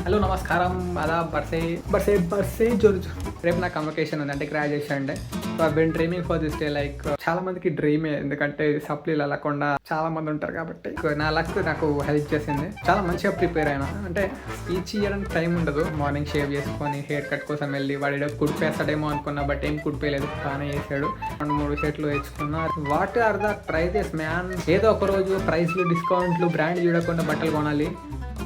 Hello నమస్కారం అదా బర్సే జోర్జ్ రేపు నాకు కన్వకేషన్ ఉంది అంటే graduation day. So I been dreaming for this day. Like చాలా మందికి డ్రీమే, ఎందుకంటే సప్లీలు వెళ్ళకుండా చాలా మంది ఉంటారు కాబట్టి. నా లక్ నాకు హెల్ప్ చేసింది, చాలా మంచిగా ప్రిపేర్ అయినా. అంటే స్పీచ్ ఇవ్వడానికి టైం ఉండదు, మార్నింగ్ షేవ్ చేసుకొని హెయిర్ కట్ కోసం వెళ్ళి వాడి కుడిపేస్తాడేమో అనుకున్నా, బట్ ఏం కుడిపోయలేదు, బాగానే చేశాడు. 2-3 షర్ట్లు తెచ్చుకున్నా. What are the prices man? ఏదో ఒక రోజు ప్రైస్లు, డిస్కౌంట్లు, బ్రాండ్ చూడకుండా బట్టలు కొనాలి,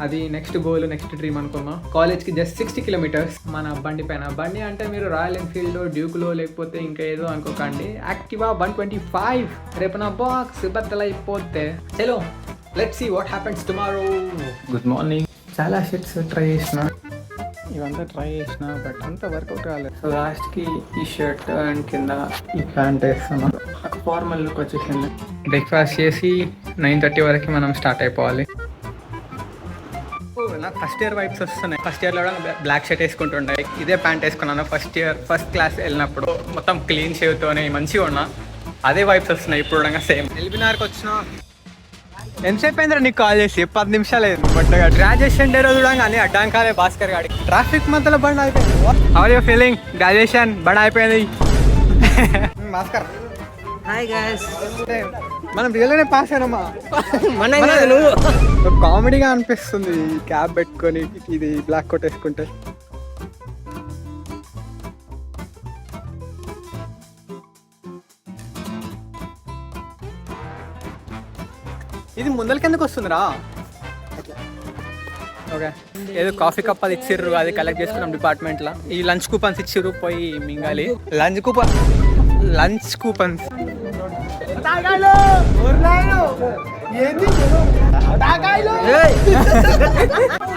అది నెక్స్ట్ గోల్, నెక్స్ట్ డ్రీమ్ అనుకున్నాం. కాలేజ్కి జస్ట్ 60 కిలోమీటర్స్ మన బండి పైన. బండి అంటే మీరు రాయల్ ఎన్ఫీల్డ్, డ్యూక్లో, లేకపోతే ఇంకా ఏదో అనుకోకండి, యాక్టివా 125. రేపు నా బాక్స్ బద్దలైపోతే చలో let's see what happens tomorrow. Good morning. చాలా షర్ట్స్ ట్రై చేసిన, ఇవంతా ట్రై చేసిన, బట్ అంత వర్కౌట్ కాలేదు. సో లాస్ట్కి ఈ షర్ట్ అండ్ కింద ఈ ప్యాంట్ వేస్తున్నాను. నాకు ఫార్మల్ లుక్ వచ్చేసింది. బ్రేక్ఫాస్ట్ చేసి 9:30 వరకు మనం స్టార్ట్ అయిపోవాలి. నాకు ఫస్ట్ ఇయర్ వైబ్స్ వస్తున్నాయి. ఫస్ట్ ఇయర్లో కూడా బ్లాక్ షర్ట్ వేసుకుంటుండే, ఇదే ప్యాంట్ వేసుకున్నాను ఫస్ట్ క్లాస్ వెళ్ళినప్పుడు. మొత్తం క్లీన్ షేవ్తోనే మంచిగా ఉన్నా, అదే వైబ్స్ వస్తున్నాయి ఇప్పుడు. సేమ్ ఎల్బినార్కి వచ్చిన ఎంతసేపు అయిందిరా నీకు కాల్ చేసి? 10 నిమిషాలు అయింది. బట్ గ్రాడ్యుయేషన్ డే రోజు కానీ అడ్డాంకాలే భాస్కర్ గాడికి ట్రాఫిక్ మధ్యలో బండి అయిపోయింది. How you feeling? గ్రాడ్యుయేషన్ బండి అయిపోయింది. భాస్కర్ హాయ్ గైస్, మనం రియల్గానే పాస్ అయినామా? కామెడీగా అనిపిస్తుంది క్యాబ్ పెట్టుకొని ఇది బ్లాక్ కోట్ వేసుకుంటే. ఇది ముందలకి ఎందుకు వస్తుందిరా? ఓకే, ఏదో కాఫీ కప్ అది ఇచ్చిర్రు, అది కలెక్ట్ చేసుకున్నాం డిపార్ట్మెంట్లో. ఈ లంచ్ కూపన్స్ ఇచ్చిర్రు, పోయి మింగాలి. లంచ్ కూపన్స్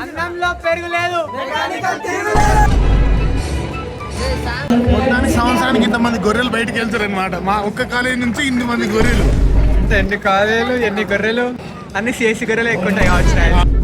అన్నంలో పెరుగు లేదు. సంవత్సరానికి ఇంతమంది గొర్రెలు బయటకు వెళ్తారు అనమాట. మా ఒక్క కాలేజీ నుంచి ఇన్ని మంది గొర్రెలు. ఎన్ని కాలేజీలు, ఎన్ని గొర్రెలు, అన్ని చేసి గొర్రెలు ఎక్కువ ఉంటాయి కావచ్చు.